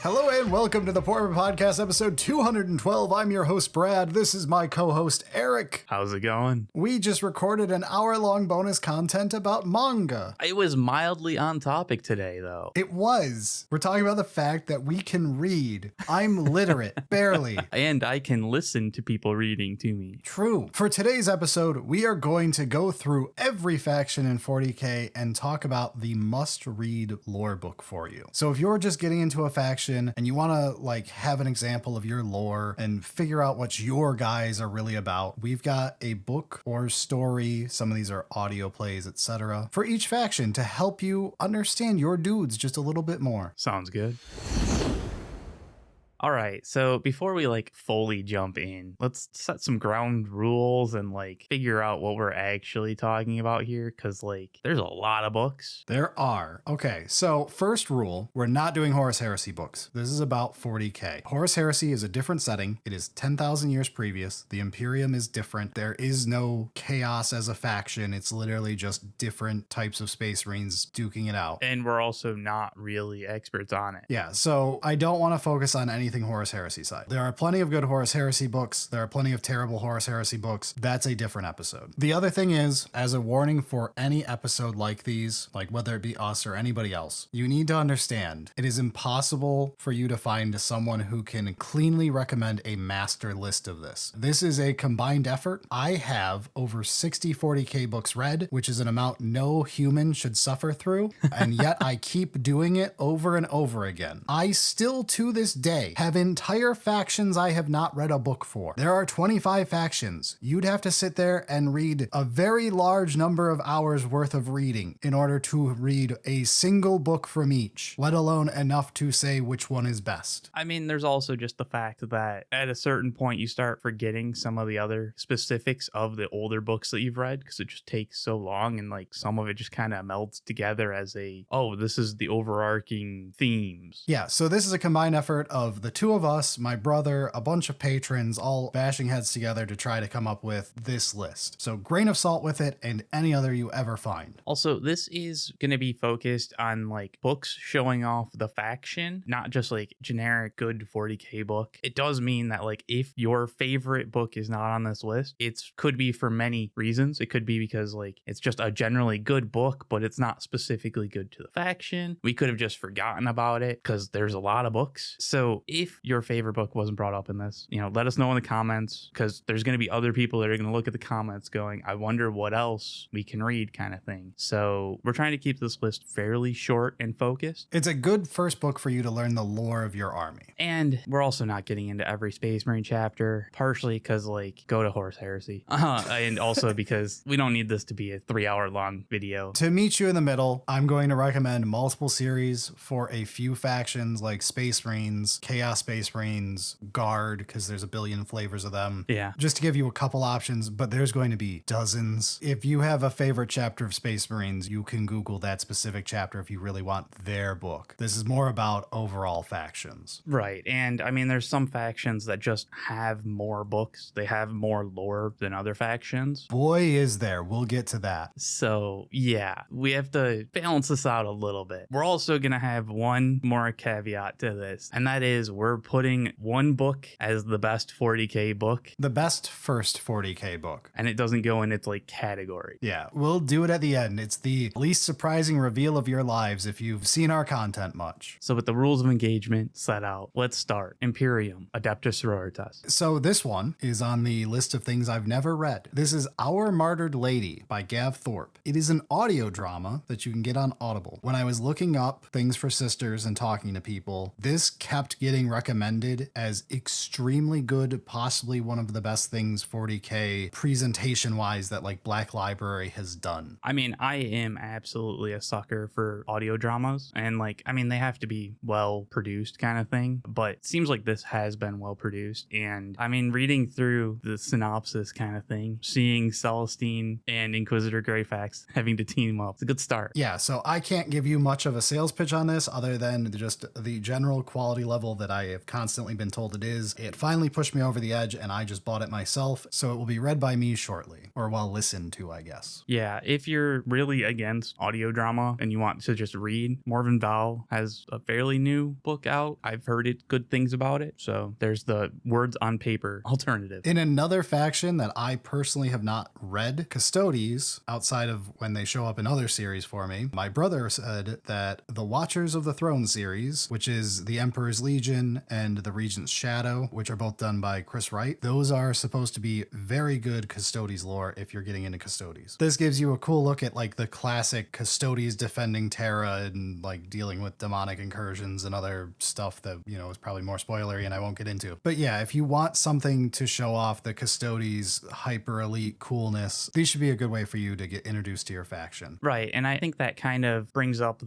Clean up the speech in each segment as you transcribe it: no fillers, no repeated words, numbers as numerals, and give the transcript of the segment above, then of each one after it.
Hello and welcome to the Warhammer Podcast, episode 212. I'm your host, Brad. This is my co-host, Eric. How's it going? We just recorded an hour-long bonus content about manga. It was mildly on topic today, though. It was. We're talking about the fact that we can read. I'm literate, barely. And I can listen to people reading to me. True. For today's episode, we are going to go through every faction in 40K and talk about the must-read lore book for you. So if you're just getting into a faction and you want to have an example of your lore and figure out what your guys are really about, we've got a book or story, some of these are audio plays, etc., for each faction to help you understand your dudes just a little bit more. Sounds good. All right, so before we fully jump in, let's set some ground rules and figure out what we're actually talking about here, because there's a lot of books. There are. Okay, so first rule, we're not doing Horus Heresy books. This is about 40K. Horus Heresy is a different setting. It is 10,000 years previous. The Imperium is different. There is no chaos as a faction. It's literally just different types of Space Marines duking it out. And we're also not really experts on it. Yeah, so I don't want to focus on anything Horus Heresy side. There are plenty of good Horus Heresy books. There are plenty of terrible Horus Heresy books. That's a different episode. The other thing is, as a warning for any episode like these, whether it be us or anybody else, you need to understand it is impossible for you to find someone who can cleanly recommend a master list of this. This is a combined effort. I have over 60 40K books read, which is an amount no human should suffer through, and yet I keep doing it over and over again. I still, to this day, have entire factions I have not read a book for. There are 25 factions. You'd have to sit there and read a very large number of hours worth of reading in order to read a single book from each, let alone enough to say which one is best. I mean, there's also just the fact that at a certain point you start forgetting some of the other specifics of the older books that you've read, because it just takes so long, and some of it just kind of melds together as this is the overarching themes. Yeah, so this is a combined effort of the two of us, my brother, a bunch of patrons, all bashing heads together to try to come up with this list. So grain of salt with it and any other you ever find. Also, this is going to be focused on books showing off the faction, not just generic good 40K book. It does mean that if your favorite book is not on this list, it could be for many reasons. It could be because it's just a generally good book, but it's not specifically good to the faction. We could have just forgotten about it because there's a lot of books. So if your favorite book wasn't brought up in this, let us know in the comments, because there's going to be other people that are going to look at the comments going, I wonder what else we can read, kind of thing. So we're trying to keep this list fairly short and focused. It's a good first book for you to learn the lore of your army. And we're also not getting into every Space Marine chapter, partially because go to Horus Heresy. And also because we don't need this to be a 3-hour long video. To meet you in the middle, I'm going to recommend multiple series for a few factions like Space Marines, Chaos Space Marines, Guard, because there's a billion flavors of them. Yeah. Just to give you a couple options, but there's going to be dozens. If you have a favorite chapter of Space Marines, you can Google that specific chapter if you really want their book. This is more about overall factions. Right. And I mean, there's some factions that just have more books. They have more lore than other factions. Boy, is there. We'll get to that. So yeah, we have to balance this out a little bit. We're also going to have one more caveat to this, and that is we're putting one book as the best 40K book. The best first 40K book. And it doesn't go in its category. Yeah, we'll do it at the end. It's the least surprising reveal of your lives if you've seen our content much. So with the rules of engagement set out, let's start. Imperium, Adepta Sororitas. So this one is on the list of things I've never read. This is Our Martyred Lady by Gav Thorpe. It is an audio drama that you can get on Audible. When I was looking up things for sisters and talking to people, this kept getting recommended as extremely good, possibly one of the best things 40K presentation-wise that Black Library has done. I mean, I am absolutely a sucker for audio dramas, and they have to be well produced kind of thing, but it seems like this has been well produced. And I mean, reading through the synopsis kind of thing, seeing Celestine and Inquisitor Greyfax having to team up, it's a good start. Yeah, so I can't give you much of a sales pitch on this other than just the general quality level that that I have constantly been told it is. It finally pushed me over the edge, and I just bought it myself, so it will be read by me shortly, or well, listened to, I guess. Yeah, if you're really against audio drama and you want to just read, Morven Val has a fairly new book out. I've heard good things about it, so there's the words on paper alternative. In another faction that I personally have not read, Custodes, outside of when they show up in other series for me, my brother said that the Watchers of the Throne series, which is the Emperor's Legion and the Regent's Shadow, which are both done by Chris Wright, those are supposed to be very good Custodes lore if you're getting into Custodes. This gives you a cool look at like the classic Custodes defending Terra and like dealing with demonic incursions and other stuff that, you know, is probably more spoilery and I won't get into. But yeah, if you want something to show off the Custodes hyper elite coolness, these should be a good way for you to get introduced to your faction. Right, and I think that kind of brings up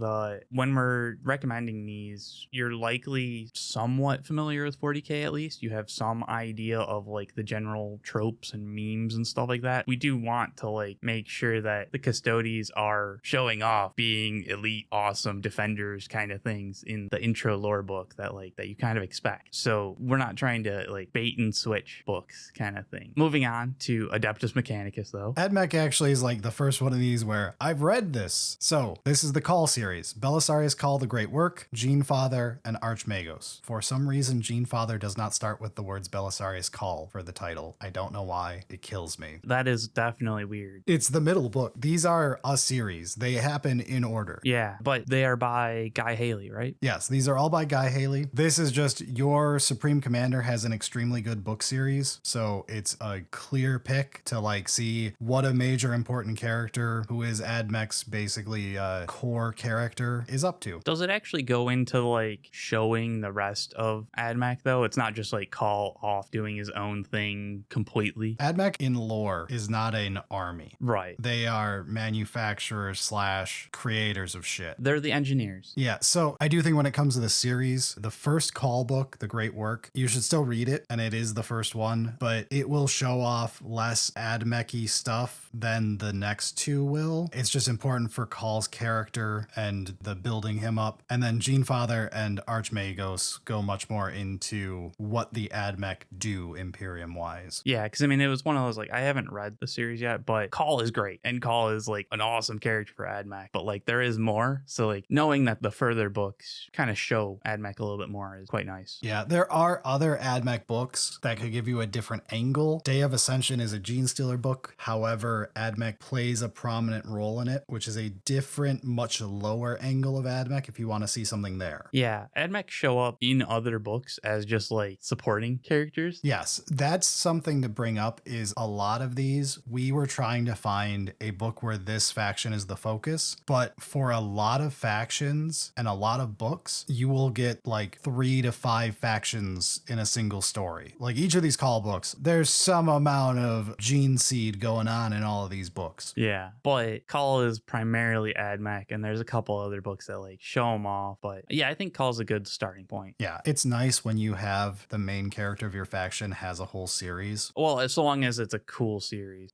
when we're recommending these, you're likely somewhat familiar with 40K at least. You have some idea of like the general tropes and memes and stuff like that. We do want to like make sure that the Custodes are showing off being elite, awesome defenders kind of things in the intro lore book that you kind of expect. So we're not trying to like bait and switch books kind of thing. Moving on to Adeptus Mechanicus though. AdMech actually is like the first one of these where I've read this. So this is the Call series. Belisarius Call, the Great Work, Genefather, and Archmagos. For some reason, Genefather does not start with the words Belisarius Call for the title. I don't know why. It kills me. That is definitely weird. It's the middle book. These are a series. They happen in order. Yeah, but they are by Guy Haley, right? Yes, these are all by Guy Haley. This is just your Supreme Commander has an extremely good book series, so it's a clear pick to like see what a major important character who is AdMech's basically core character is up to. Does it actually go into like showing the rest of AdMech though? It's not just like Call off doing his own thing completely. AdMech in lore is not an army. Right. They are manufacturers / creators of shit. They're the engineers. Yeah, so I do think when it comes to the series, the first Call book, The Great Work, you should still read it, and it is the first one, but it will show off less AdMech-y stuff than the next two will. It's just important for Call's character and the building him up. And then Genefather and Archmagos go much more into what the AdMech do Imperium-wise. Yeah, because I mean, it was one of those, like, I haven't read the series yet, but Call is great, and Call is like an awesome character for AdMech, but like there is more. So like knowing that the further books kind of show AdMech a little bit more is quite nice. Yeah, there are other AdMech books that could give you a different angle. Day of Ascension is a Genestealer book. However, AdMech plays a prominent role in it, which is a different, much lower angle of AdMech if you want to see something there. Yeah, AdMech show up in other books as just like supporting characters. Yes, that's something to bring up is a lot of these, we were trying to find a book where this faction is the focus, but for a lot of factions and a lot of books, you will get like 3 to 5 factions in a single story. Like each of these Call books, there's some amount of gene seed going on in all of these books. Yeah, but Call is primarily AdMech, and there's a couple other books that like show them off. But yeah, I think Call's a good starting point. Yeah, it's nice when you have the main character of your faction has a whole series. Well, so long as it's a cool series.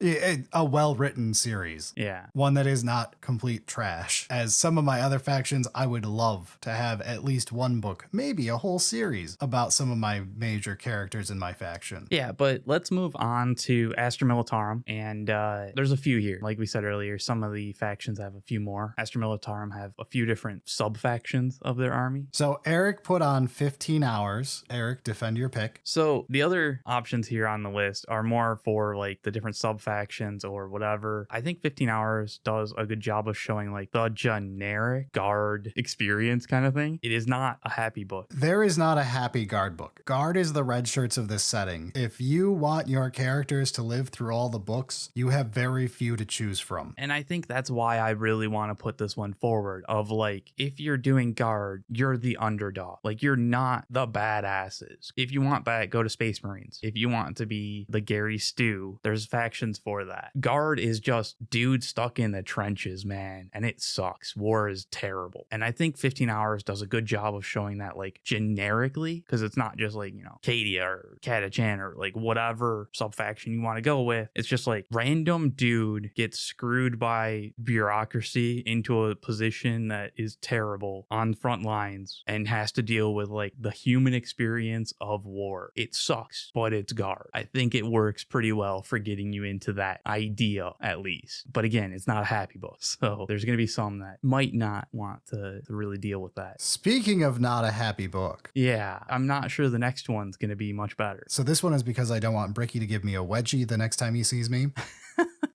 A well-written series. Yeah. One that is not complete trash. As some of my other factions, I would love to have at least one book, maybe a whole series about some of my major characters in my faction. Yeah, but let's move on to Astra Militarum, and there's a few here. Like we said earlier, some of the factions have a few more. Astra Militarum have a few different sub-factions of their army. So Eric put on 15 hours. Eric, defend your pick. So the other options here on the list are more for like the different sub-factions or whatever. I think 15 hours does a good job of showing like the generic guard experience kind of thing. It is not a happy book. There is not a happy guard book. Guard is the red shirts of this setting. If you want your characters to live through all the books, you have very few to choose from. And I think that's why I really want to put this one forward of like, if you're doing guard, you're the underdog. Like you're not the badasses. If you want that, go to Space Marines. If you want to be the Gary Stew, there's factions for that. Guard is just dude stuck in the trenches, man. And it sucks. War is terrible. And I think 15 hours does a good job of showing that like generically, because it's not just like, you know, Cadia or Catachan or like whatever sub-faction you want to go with. It's just like random dude gets screwed by bureaucracy into a position that is terrible on front lines and has to deal with like the human experience of war. It sucks, but it's Guard. I think it works pretty well for getting you into that idea at least. But again, it's not a happy book. So there's going to be some that might not want to really deal with that. Speaking of not a happy book. Yeah, I'm not sure the next one's going to be much better. So this one is because I don't want Bricky to give me a wedgie the next time he sees me.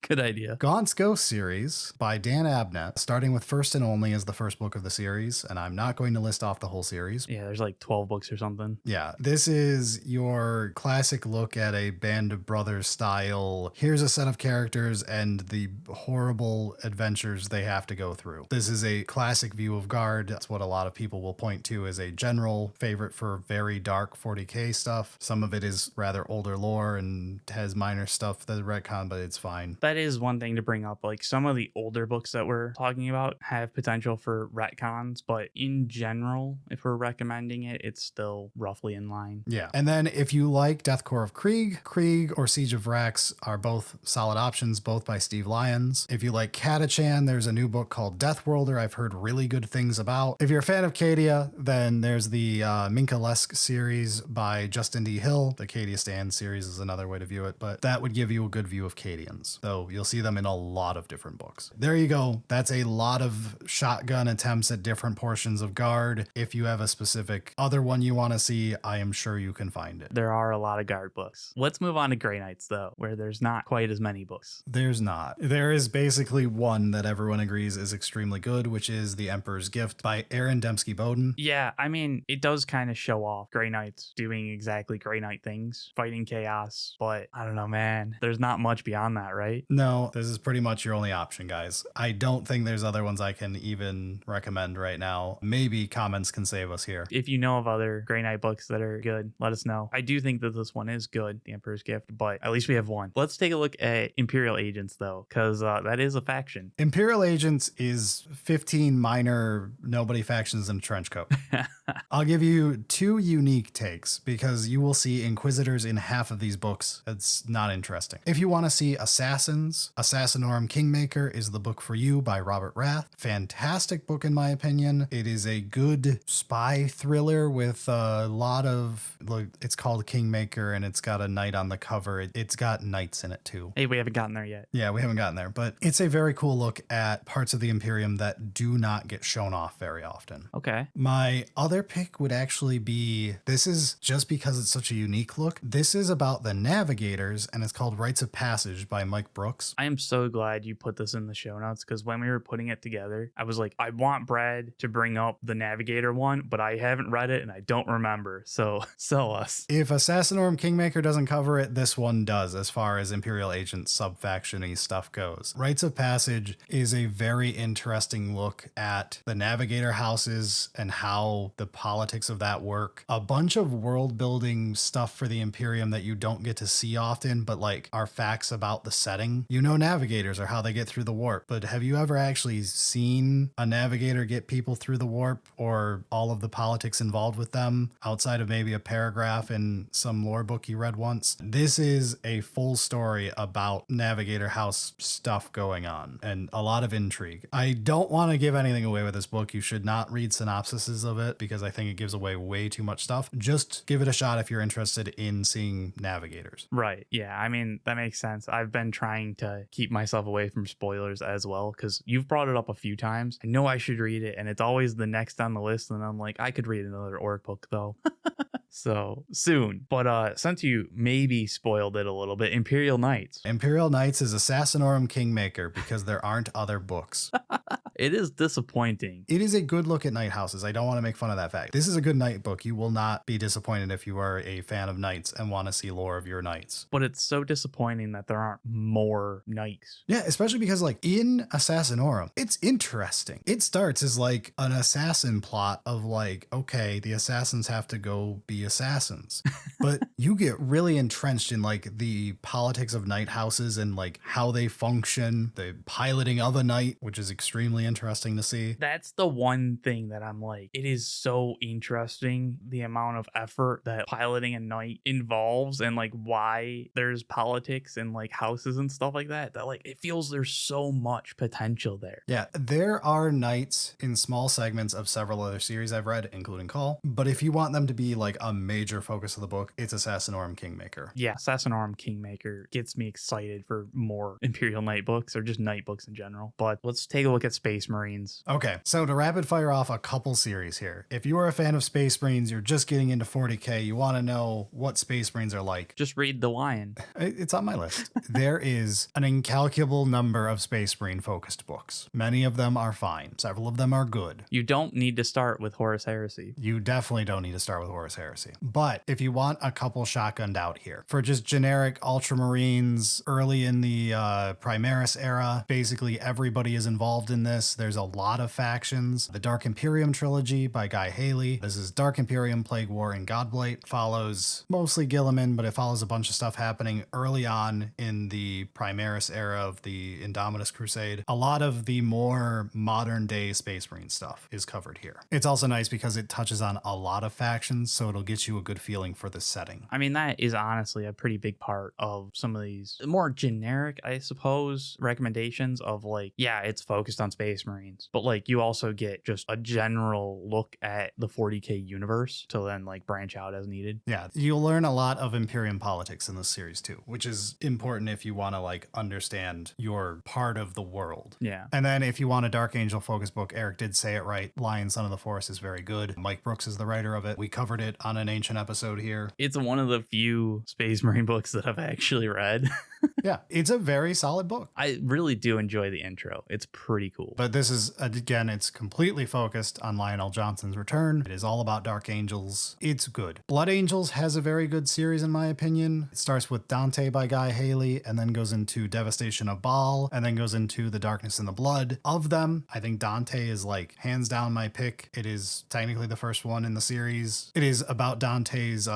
Good idea. Gaunt's Ghost series by Dan Abnett, starting with First and Only as the first book of the series, and I'm not going to list off the whole series. Yeah, there's like 12 books or something. Yeah, this is your classic look at a Band of Brothers style. Here's a set of characters and the horrible adventures they have to go through. This is a classic view of Guard. That's what a lot of people will point to as a general favorite for very dark 40k stuff. Some of it is rather older lore and has minor stuff that retcon, but it's fine. That is one thing to bring up. Like some of the older books that we're talking about have potential for retcons, but in general, if we're recommending it, it's still roughly in line. Yeah. And then if you like Deathcore of Krieg, or Siege of Vrax are both solid options, both by Steve Lyons. If you like Catachan, there's a new book called Deathworlder I've heard really good things about. If you're a fan of Cadia, then there's the Minka-lesque series by Justin D. Hill. The Cadia Stand series is another way to view it, but that would give you a good view of Cadians. So you'll see them in a lot of different books. There you go. That's a lot of shotgun attempts at different portions of Guard. If you have a specific other one you want to see, I am sure you can find it. There are a lot of Guard books. Let's move on to Grey Knights, though, where there's not quite as many books. There's not. There is basically one that everyone agrees is extremely good, which is The Emperor's Gift by Aaron Dembski-Bowden. Yeah, I mean, it does kind of show off Grey Knights doing exactly Grey Knight things, fighting chaos, but I don't know, man. There's not much beyond that, right? No, this is pretty much your only option, guys. I don't think there's other ones I can even recommend right now. Maybe comments can save us here. If you know of other Grey Knight books that are good, let us know. I do think that this one is good, The Emperor's Gift, but at least we have one. Let's take a look at Imperial Agents, though, because that is a faction. Imperial Agents is 15 minor nobody factions in a trench coat. I'll give you two unique takes because you will see Inquisitors in half of these books. It's not interesting. If you want to see Assassins, Assassinorum Kingmaker is the book for you by Robert Rath. Fantastic book in my opinion. It is a good spy thriller with a lot of, look, it's called Kingmaker and it's got a knight on the cover. It's got knights in it too. Hey, we haven't gotten there yet. Yeah, we haven't gotten there, but it's a very cool look at parts of the Imperium that do not get shown off very often. Okay. My other pick would actually be, this is just because it's such a unique look. This is about the Navigators and it's called Rites of Passage by Mike Brooks. I am so glad you put this in the show notes because when we were putting it together, I was like, I want Brad to bring up the Navigator one, but I haven't read it and I don't remember. So sell us. If Assassinorum Kingmaker doesn't cover it, this one does as far as Imperial Agent sub-faction-y stuff goes. Rites of Passage is a very interesting look at the Navigator houses and how the politics of that work. A bunch of world building stuff for the Imperium that you don't get to see often, but like are facts about the setting. You know, Navigators are how they get through the warp, but have you ever actually seen a Navigator get people through the warp or all of the politics involved with them outside of maybe a paragraph in some lore book you read once? This is a full story about Navigator house stuff going on and a lot of intrigue. I don't want to give anything away with this book. You should not read synopsises of it because I think it gives away way too much stuff. Just give it a shot if you're interested in seeing Navigators. Right. Yeah. I mean, that makes sense. I've been trying to keep myself away from spoilers as well because you've brought it up a few times. I know I should read it and it's always the next on the list. And I'm like, I could read another Orc book though. So soon. But since you maybe spoiled it a little bit, Imperial Knights. Imperial Knights is Assassinorum Kingmaker because there aren't other books. It is disappointing. It is a good look at knight houses. I don't want to make fun of that fact. This is a good knight book. You will not be disappointed if you are a fan of knights and want to see lore of your knights. But it's so disappointing that there aren't more knights. Yeah, especially because like in Assassinorum, it's interesting. It starts as like an assassin plot of like, okay, the assassins have to go be assassins. But you get really entrenched in like the politics of knight houses and like how they function, the piloting of a knight, which is extremely interesting to see. That's the one thing that I'm like, it is so interesting the amount of effort that piloting a knight involves and like why there's politics and like houses and stuff like that. That like it feels there's so much potential there. Yeah, there are knights in small segments of several other series I've read, including Call. But if you want them to be like a major focus of the book, it's Assassinorum Kingmaker. Yeah, Assassinorum Kingmaker gets me excited for more Imperial Knight books or just Knight books in general. But let's take a look at Space Marines. Okay, so to rapid fire off a couple series here. If you are a fan of Space Marines, you're just getting into 40K, you want to know what Space Marines are like. Just read The Lion. It's on my list. There is an incalculable number of Space Marine focused books. Many of them are fine. Several of them are good. You don't need to start with Horus Heresy. You definitely don't need to start with Horus Heresy. But if you want a couple shotgunned out here, for just generic Ultramarines early in the Primaris era, basically everybody is involved in this. There's a lot of factions. The Dark Imperium trilogy by Guy Haley. This is Dark Imperium, Plague War, and Godblight. Follows mostly Guilliman, but it follows a bunch of stuff happening early on in the Primaris era of the Indominus Crusade. A lot of the more modern day Space Marine stuff is covered here. It's also nice because it touches on a lot of factions, so it'll get you a good feeling for the setting. I mean, that is honestly a pretty big part of some of these more generic, I suppose, recommendations of like, yeah, it's focused on Space Marines, but like you also get just a general look at the 40K universe to then like branch out as needed. Yeah, you'll learn a lot of Imperium politics in this series too, which is important if you want to like understand your part of the world. Yeah. And then if you want a Dark Angel focus book, Eric did say it right. Lion, Son of the Forest is very good. Mike Brooks is the writer of it. We covered it on an ancient episode here. It's one of the few Space Marine books that I've actually read. Yeah, it's a very solid book. I really do enjoy the intro. It's pretty cool. But this is, again, it's completely focused on Lionel Johnson's return. It is all about Dark Angels. It's good. Blood Angels has a very good series, in my opinion. It starts with Dante by Guy Haley, and then goes into Devastation of Baal, and then goes into The Darkness and the Blood. Of them, I think Dante is like hands down my pick. It is technically the first one in the series. It is about Dante's,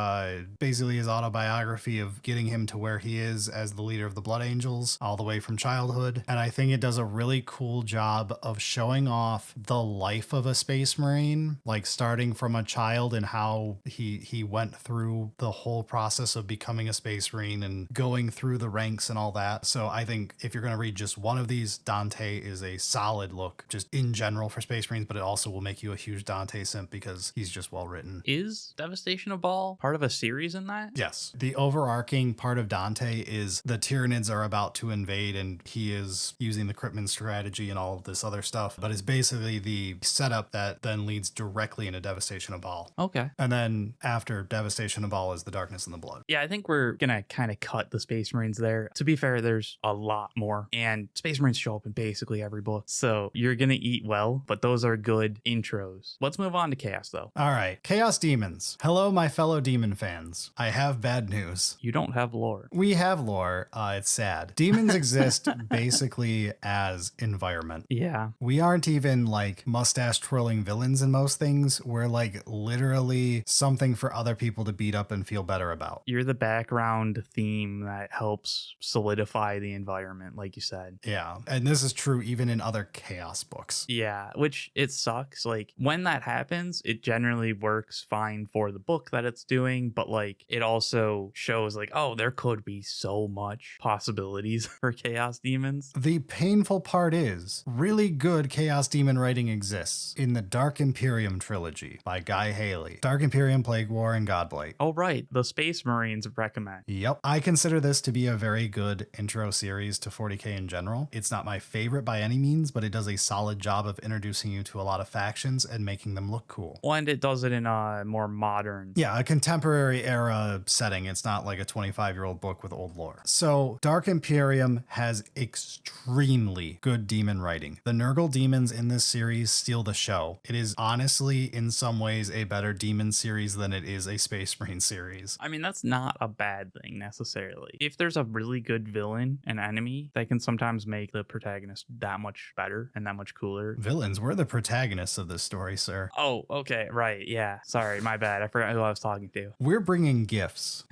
basically his autobiography of getting him to where he is as the leader of the Blood Angels, all the way from childhood. And I think it does a really cool job of showing off the life of a Space Marine, like starting from a child and how he went through the whole process of becoming a Space Marine and going through the ranks and all that. So I think if you're going to read just one of these, Dante is a solid look just in general for Space Marines, but it also will make you a huge Dante simp because he's just well written. Is Devastation of Baal part of a series in that? Yes. The overarching part of Dante is the Tyranids are about to invade and he is using the Cryptman strategy and all of this other stuff, but it's basically the setup that then leads directly into Devastation of Baal. Okay. And then after Devastation of Baal is the Darkness and the Blood. Yeah, I think we're gonna kind of cut the Space Marines there. To be fair, there's a lot more, and Space Marines show up in basically every book, so you're gonna eat well, but those are good intros. Let's move on to Chaos, though. All right. Chaos Demons. Hello, my fellow demon fans. I have bad news. You don't have lore. We have lore. It's sad. Demons exist basically as environment. Yeah. We aren't even like mustache twirling villains in most things. We're like literally something for other people to beat up and feel better about. You're the background theme that helps solidify the environment, like you said. Yeah. And this is true even in other chaos books. Yeah, which it sucks. Like when that happens, it generally works fine for the book that it's doing, but like it also shows like, oh, there could be so much possibilities for chaos demons. The painful part is really good chaos demon writing exists in the Dark Imperium trilogy by Guy Haley. Dark Imperium, Plague War, and Godblight. Oh, right. The Space Marines recommend. Yep. I consider this to be a very good intro series to 40K in general. It's not my favorite by any means, but it does a solid job of introducing you to a lot of factions and making them look cool. Well, and it does it in a more modern. Yeah, a contemporary era setting. It's not like a 25-year-old book with old lore. So So Dark Imperium has extremely good demon writing. The Nurgle demons in this series steal the show. It is honestly, in some ways, a better demon series than it is a Space Marine series. I mean, that's not a bad thing necessarily. If there's a really good villain, an enemy, that can sometimes make the protagonist that much better and that much cooler. Villains, we're the protagonists of this story, sir. Oh, okay, right, yeah. Sorry, my bad. I forgot who I was talking to. We're bringing gifts.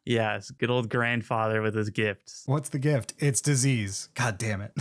Yes, good old grandfather with his gifts. What's the gift? It's disease. God damn it.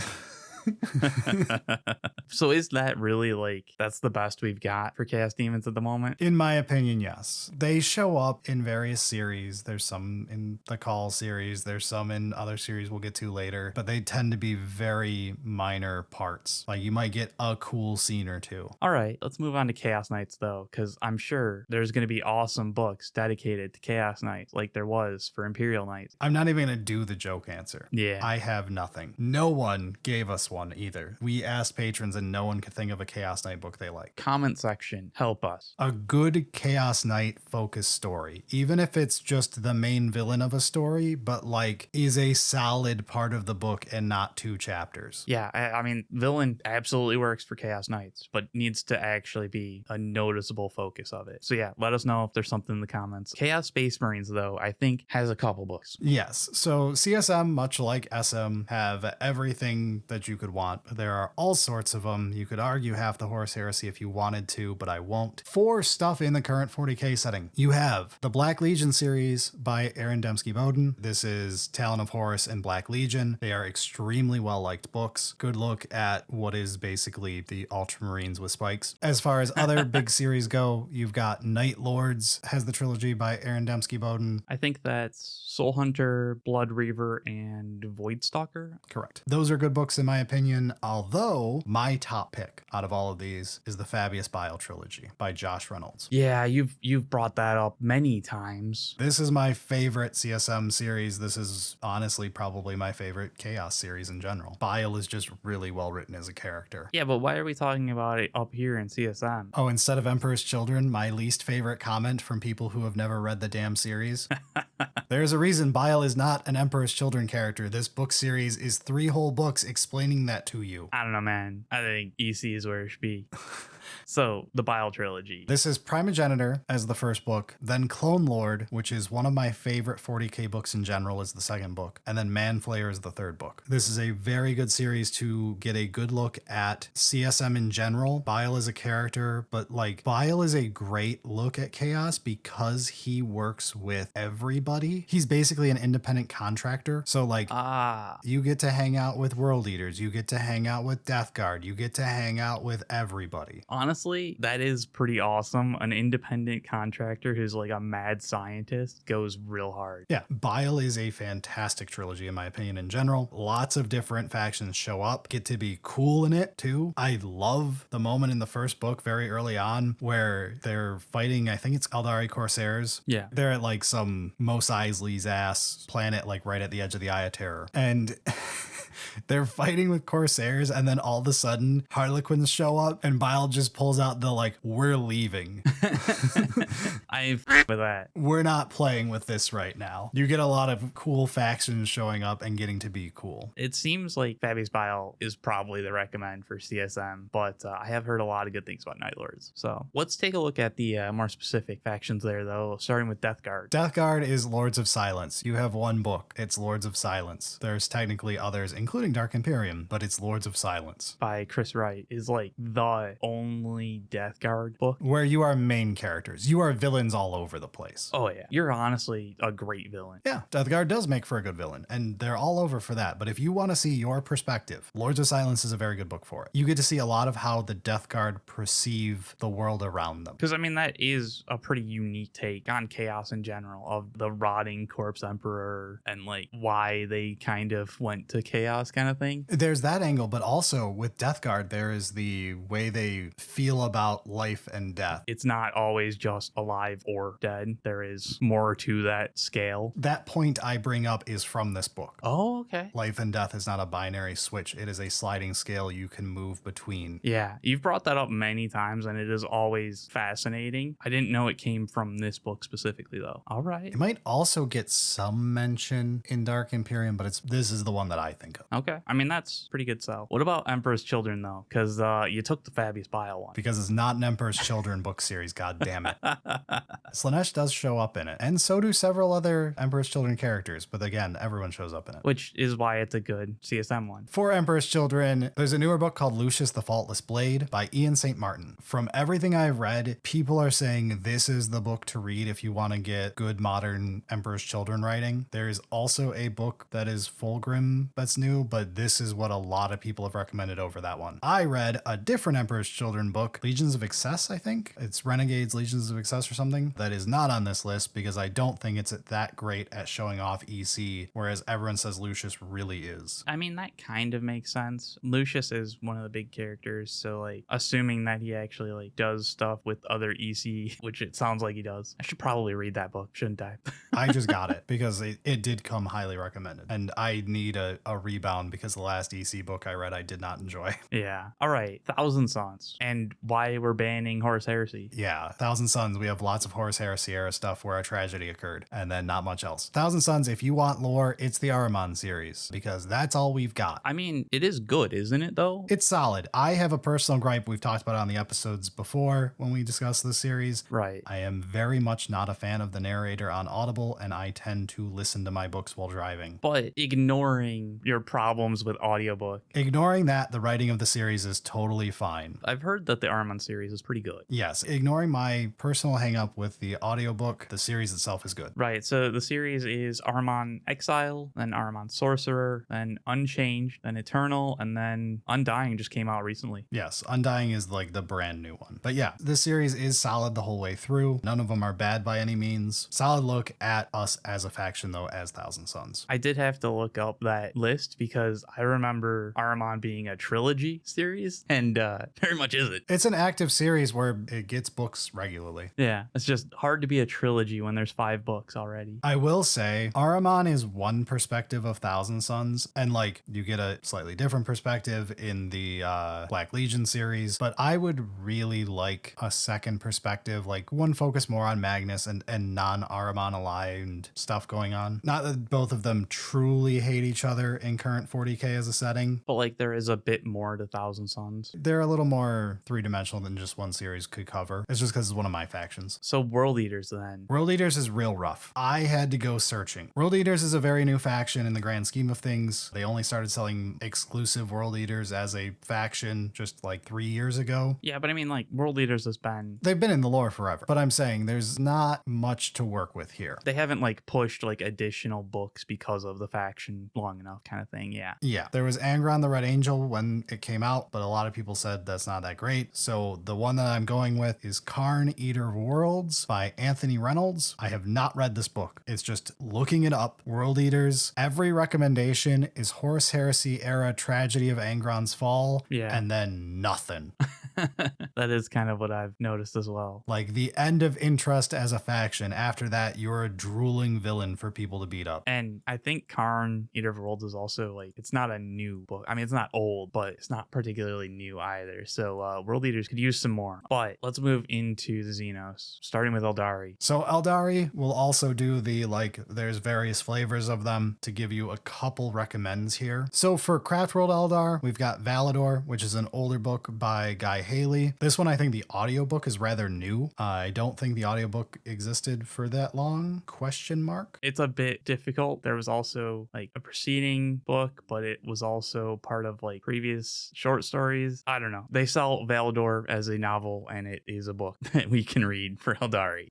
So is that really like that's the best we've got for Chaos Demons at the moment? In my opinion, yes. They show up in various series. There's some in the Call series. There's some in other series we'll get to later, but they tend to be very minor parts. Like you might get a cool scene or two. All right, let's move on to Chaos Knights though, because I'm sure there's going to be awesome books dedicated to Chaos Knights like there was for Imperial Knights. I'm not even going to do the joke answer. Yeah. I have nothing. No one gave us one either. We asked patrons and no one could think of a Chaos Knight book they like. Comment section, help us. A good Chaos Knight focused story, even if it's just the main villain of a story, but like is a solid part of the book and not 2 chapters. Yeah, I mean, villain absolutely works for Chaos Knights, but needs to actually be a noticeable focus of it. So yeah, let us know if there's something in the comments. Chaos Space Marines, though, I think has a couple books. Yes. So CSM, much like SM, have everything that you could want. There are all sorts of them. You could argue half the Horus Heresy if you wanted to, but I won't. For stuff in the current 40k setting, you have the Black Legion series by Aaron Dembski-Bowden. This is Talon of Horus and Black Legion. They are extremely well-liked books. Good look at what is basically the Ultramarines with spikes. As far as other big series go, you've got Night Lords has the trilogy by Aaron Dembski-Bowden. I think that's Soul Hunter, Blood Reaver, and Voidstalker. Correct. Those are good books in my opinion, although my top pick out of all of these is the Fabius Bile trilogy by Josh Reynolds. Yeah, you've brought that up many times. This is my favorite CSM series. This is honestly probably my favorite Chaos series in general. Bile is just really well written as a character. Yeah, but why are we talking about it up here in CSM? Oh, instead of Emperor's Children, my least favorite comment from people who have never read the damn series. There's a reason Bile is not an Emperor's Children character. This book series is 3 whole books explaining that to you. I don't know, man. I think EC is where it should be. So, the Bile trilogy. This is Primogenitor as the first book, then Clone Lord, which is one of my favorite 40k books in general, is the second book, and then Manflayer is the third book. This is a very good series to get a good look at CSM in general. Bile is a character, but like Bile is a great look at Chaos because he works with everybody. He's basically an independent contractor. So like you get to hang out with World Eaters, you get to hang out with Death Guard, you get to hang out with everybody. Honestly, that is pretty awesome. An independent contractor who's like a mad scientist goes real hard. Yeah, Bile is a fantastic trilogy in my opinion in general. Lots of different factions show up, get to be cool in it too. I love the moment in the first book very early on where they're fighting, I think it's Aeldari Corsairs. Yeah. They're at like some Mos Eisley's ass planet, like right at the edge of the Eye of Terror. And they're fighting with Corsairs, and then all of a sudden Harlequins show up and Bile just pulls out the like, we're leaving. I'm with that. We're not playing with this right now. You get a lot of cool factions showing up and getting to be cool. It seems like Fabius Bile is probably the recommend for CSM, but I have heard a lot of good things about Night Lords. So let's take a look at the more specific factions there, though, starting with Death Guard. Death Guard is Lords of Silence. You have one book. It's Lords of Silence. There's technically others, including Dark Imperium, but it's Lords of Silence. By Chris Wright is like the only Death Guard book where you are main characters. You are villains all over the place. Oh yeah. You're honestly a great villain. Yeah, Death Guard does make for a good villain, and they're all over for that. But if you want to see your perspective, Lords of Silence is a very good book for it. You get to see a lot of how the Death Guard perceive the world around them. Because I mean, that is a pretty unique take on chaos in general, of the rotting corpse emperor and like why they kind of went to chaos chaos kind of thing. There's that angle, but also with Death Guard, there is the way they feel about life and death. It's not always just alive or dead. There is more to that scale. That point I bring up is from this book. Oh, okay. Life and death is not a binary switch. It is a sliding scale you can move between. Yeah, you've brought that up many times, and it is always fascinating. I didn't know it came from this book specifically, though. All right. It might also get some mention in Dark Imperium, but this is the one that I think of. Okay. I mean, that's pretty good sell. What about Emperor's Children, though? Because you took the Fabius Bile one. Because it's not an Emperor's Children book series, god damn it. Slaanesh does show up in it, and so do several other Emperor's Children characters, but again, everyone shows up in it. Which is why it's a good CSM one. For Emperor's Children, there's a newer book called Lucius the Faultless Blade by Ian St. Martin. From everything I've read, people are saying this is the book to read if you want to get good modern Emperor's Children writing. There is also a book that is Fulgrim that's new, but this is what a lot of people have recommended over that one. I read a different Emperor's Children book, Legions of Excess, I think. It's Renegades Legions of Excess or something. That is not on this list because I don't think it's that great at showing off EC, whereas everyone says Lucius really is. I mean, that kind of makes sense. Lucius is one of the big characters, so like assuming that he actually like does stuff with other EC, which it sounds like he does. I should probably read that book, shouldn't I? I just got it because it did come highly recommended, and I need a rebound because the last EC book I read I did not enjoy. Yeah. All right. Thousand Sons, and why we're banning Horus Heresy. Yeah, Thousand Sons, we have lots of Horus Heresy era stuff where a tragedy occurred, and then not much else. Thousand Sons, if you want lore, it's the Ahriman series, because that's all we've got. I mean, it is good, isn't it, though? It's solid. I have a personal gripe we've talked about on the episodes before when we discussed the series. Right. I am very much not a fan of the narrator on Audible, and I tend to listen to my books while driving. But ignoring your problems with audiobook. Ignoring that, the writing of the series is totally fine. I've heard that the Ahriman series is pretty good. Yes, ignoring my personal hang up with the audiobook, the series itself is good. Right, so the series is Ahriman Exile, then Ahriman Sorcerer, then Unchanged, then Eternal, and then Undying just came out recently. Yes, Undying is like the brand new one. But yeah, this series is solid the whole way through. None of them are bad by any means. Solid look at us as a faction, though, as Thousand Sons. I did have to look up that list because I remember Ahriman being a trilogy series, and very much isn't. It's an active series where it gets books regularly. Yeah, it's just hard to be a trilogy when there's 5 books already. I will say, Ahriman is one perspective of Thousand Sons, and like you get a slightly different perspective in the Black Legion series, but I would really like a second perspective, like one focus more on Magnus and non-Ahriman aligned stuff going on. Not that both of them truly hate each other in current 40k as a setting, But like there is a bit more to Thousand Sons. they're a little more three-dimensional than just one series could cover. It's just because it's one of my factions. So World Eaters then. World Eaters is real rough. I had to go searching. World Eaters is a very new faction in the grand scheme of things. They only started selling exclusive World Eaters as a faction just like 3 years ago. Yeah, but I mean like World Eaters has been... They've been in the lore forever, but I'm saying there's not much to work with here. They haven't like pushed like additional books because of the faction long enough kind of thing, yeah. Yeah, there was Angron the Red Angel when it came out, but a lot of people said that's not that great. So the one that I'm going with is Karn, Eater of Worlds by Anthony Reynolds. I have not read this book. It's just looking it up. World Eaters. Every recommendation is Horus Heresy era tragedy of Angron's fall. Yeah. And then nothing. That is kind of what I've noticed as well. Like the end of interest as a faction. After that, you're a drooling villain for people to beat up. And I think Karn, Eater of Worlds is also like, it's not a new book. I mean, it's not old, but it's not particularly new either. So World Eaters could use some more. But let's move into the Xenos, starting with Aeldari. So Aeldari will also do the, like, there's various flavors of them to give you a couple recommends here. So for Craft World Eldar, we've got Valador, which is an older book by Guy Haley. This one, I think the audiobook is rather new. I don't think the audiobook existed for that long, question mark. It's a bit difficult. There was also like a preceding book, but it was also part of like previous short stories. I don't know. They sell Valador as a novel, and it is a book that we can read for Aeldari.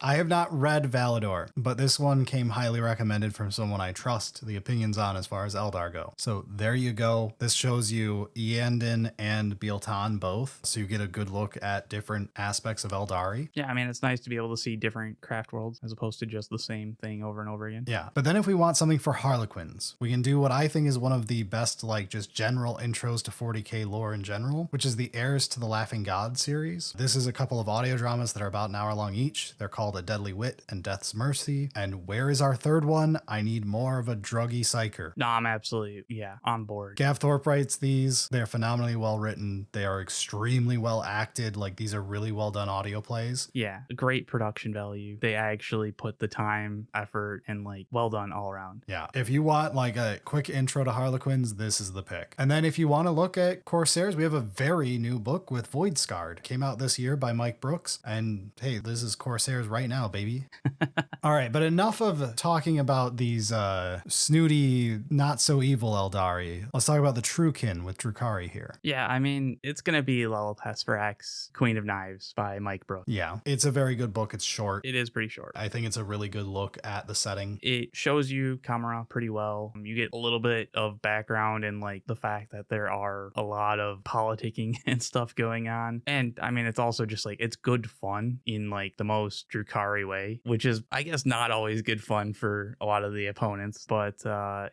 I have not read Valador, but this one came highly recommended from someone I trust the opinions on as far as Eldar go. So there you go. This shows you Eandon and Votann both. both, so you get a good look at different aspects of Aeldari. Yeah, I mean, it's nice to be able to see different craft worlds as opposed to just the same thing over and over again. Yeah, but then if we want something for Harlequins, we can do what I think is one of the best, like, just general intros to 40k lore in general, which is the Heirs to the Laughing God series. This is a couple of audio dramas that are about an hour long each. They're called A Deadly Wit and Death's Mercy. And where is our third one? I need more of a druggy psyker. No, I'm absolutely, on board. Gav Thorpe writes these. They're phenomenally well written. They are extremely well acted. Like, these are really well done audio plays. Yeah, great production value. They actually put the time, effort, and like well done all around. Yeah. If you want like a quick intro to Harlequins, this is the pick. And then if you want to look at Corsairs, we have a very new book with Void Scarred. Came out this year by Mike Brooks. And hey, this is Corsairs right now, baby. All right, but enough of talking about these snooty, not so evil Aeldari. Let's talk about the True Kin with Drukhari here. Yeah, I mean, it's going to be Lilith Hesper-X, Queen of Knives by Mike Brooks. Yeah, it's a very good book. It's short. It is pretty short. I think it's a really good look at the setting. It shows you Kamara pretty well. You get a little bit of background and like the fact that there are a lot of politicking and stuff going on. And I mean, it's also just like, it's good fun in like the most Drukhari way, which is, I guess, not always good fun for a lot of the opponents. But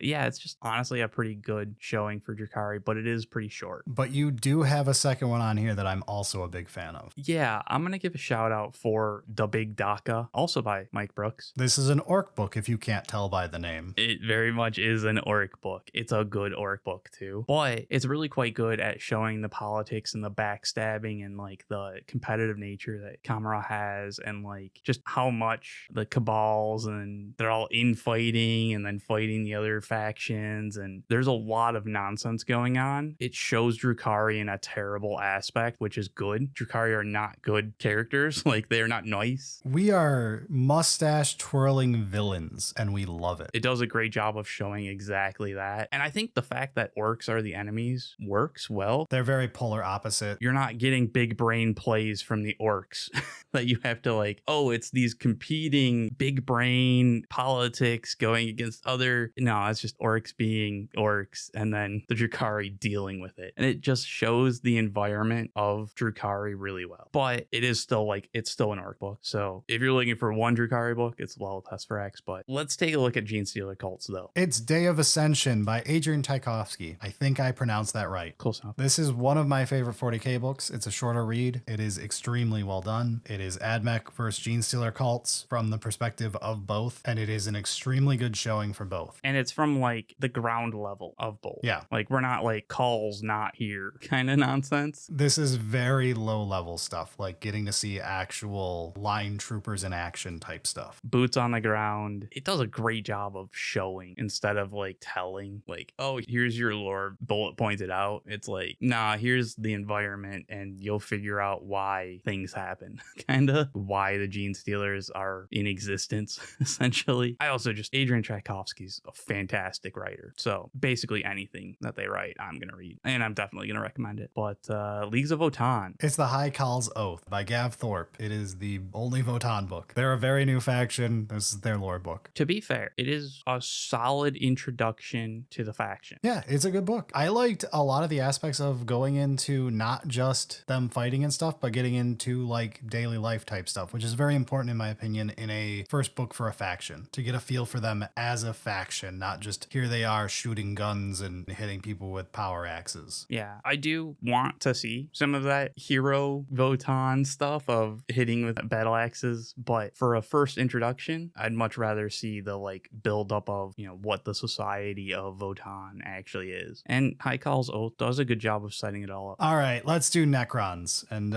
yeah, it's just honestly a pretty good showing for Drukhari, but it is pretty short. But you do have a second one on here that I'm also a big fan of. Yeah, I'm going to give a shout out for The Big Daka, also by Mike Brooks. This is an orc book, if you can't tell by the name. It very much is an orc book. It's a good orc book too, but it's really quite good at showing the politics and the backstabbing and like the competitive nature that Kamara has, and like just how much the cabals and they're all infighting and then fighting the other factions, and there's a lot of nonsense going on. It shows Drukhari in a terrible aspect, which is good. Drukhari are not good characters. Like, they're not nice. We are mustache twirling villains, and we love it. It does a great job of showing exactly that. And I think the fact that orcs are the enemies works well. They're very polar opposite. You're not getting big brain plays from the orcs that you have to like, oh, it's these competing big brain politics going against other. No, it's just orcs being orcs and then the Drukhari dealing with it. And it just shows the environment of Drukhari really well. But it is still like, it's still an orc book. So if you're looking for one Drukhari book, it's Lilith Hesper-X. But let's take a look at Genestealer Cults though. It's Day of Ascension by Adrian Tchaikovsky. I think I pronounced that right. Close enough. This is one of my favorite 40k books. It's a shorter read. It is extremely well done. It is Admech versus Genestealer Cults from the perspective of both, and it is an extremely good showing for both. And it's from like the ground level of both. Yeah. Like, we're not like calls not here kind of nonsense. This is very low level stuff, like getting to see actual line troopers in action type stuff. Boots on the ground. It does a great job of showing instead of like telling, like, oh, here's your lore bullet pointed out. It's like, nah, here's the environment and you'll figure out why things happen. Kind of why the Genestealers are in existence, essentially. I also just, Adrian Tchaikovsky's a fantastic writer. So basically anything that they write, I'm going to read. And I'm definitely going to recommend it. But Leagues of Votann. It's the High Call's Oath by Gav Thorpe. It is the only Votann book. They're a very new faction. This is their lore book. To be fair, it is a solid introduction to the faction. Yeah, it's a good book. I liked a lot of the aspects of going into not just them fighting and stuff, but getting into like daily life type stuff, which is very important in my opinion in a first book for a faction, to get a feel for them as a faction, not just here they are shooting guns and hitting people with power axes. Yeah, I do want to see some of that hero Votann stuff of hitting with battle axes, but for a first introduction, I'd much rather see the like build up of, you know, what the society of Votann actually is. And High Call's Oath does a good job of setting it all up. All right, let's do Necrons and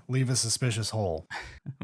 leave a suspicious hole.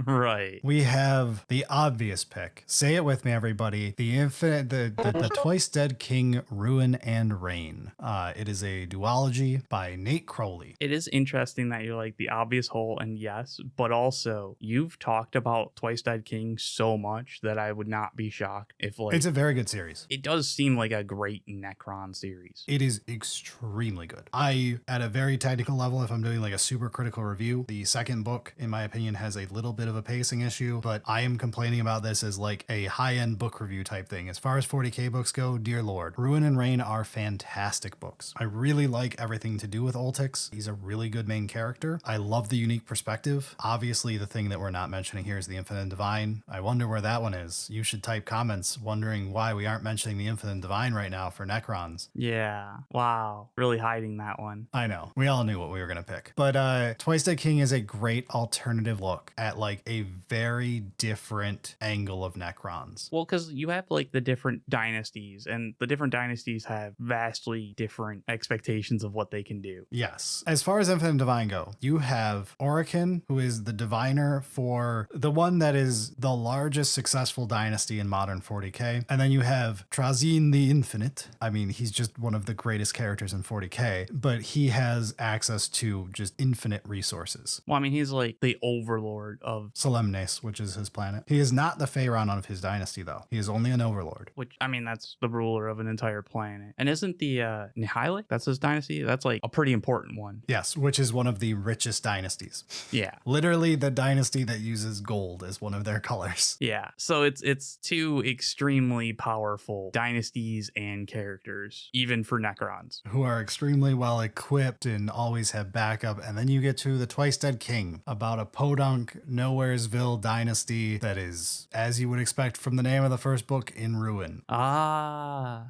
Right. We have the obvious pick. Say it with me, everybody. The twice dead king, Ruin and Reign. It is a duology by Nate Crowley. It is interesting that you're like the obvious hole, and yes, but also you've talked about Twice Dead King so much that I would not be shocked if like It's a very good series. it does seem like a great Necron series. It is extremely good. At a very technical level, if I'm doing like a super critical review, the second book, in my opinion, has a little bit of a pacing issue, but I am complaining about this as like a high-end book review type thing. As far as 40k books go, dear Lord, Ruin and Reign are fantastic books. I really like everything to do with Oltix. He's a really good main character. I love the unique perspective. Obviously, the thing that we're not mentioning here is the Infinite Divine. I wonder where that one is. You should type comments wondering why we aren't mentioning the Infinite Divine right now for Necrons. Yeah. Wow. Really hiding that one. I know. We all knew what we were going to pick. But Twice Dead King is a great alternative look at like a very different angle of Necrons. Well, because you have like the different dynasties, and the different dynasties have vastly different expectations of what they can do. Yes. As far as Infinite Divine go, you have Orican, who is the diviner for the one that is the largest successful dynasty in modern 40k. And then you have Trazyn the Infinite. I mean, he's just one of the greatest characters in 40k, but he has access to just infinite resources. Well, I mean, he's like the overlord of Solemnes, which is his planet. He is not the Pharaon of his dynasty, though. He is only an overlord. which, I mean, that's the ruler of an entire planet. And isn't the Nihilic, that's his dynasty? That's like a pretty important one. Yes, which is one of the richest dynasties. Yeah. Literally the dynasty that uses gold as one of their colors. Yeah. So it's two extremely powerful dynasties and characters, even for Necrons. Who are extremely well equipped and always have backup. And then you get to the Twice Dead King, about a podunk Nowheresville dynasty that is, as you would expect from the name of the first book, in ruin. Ah.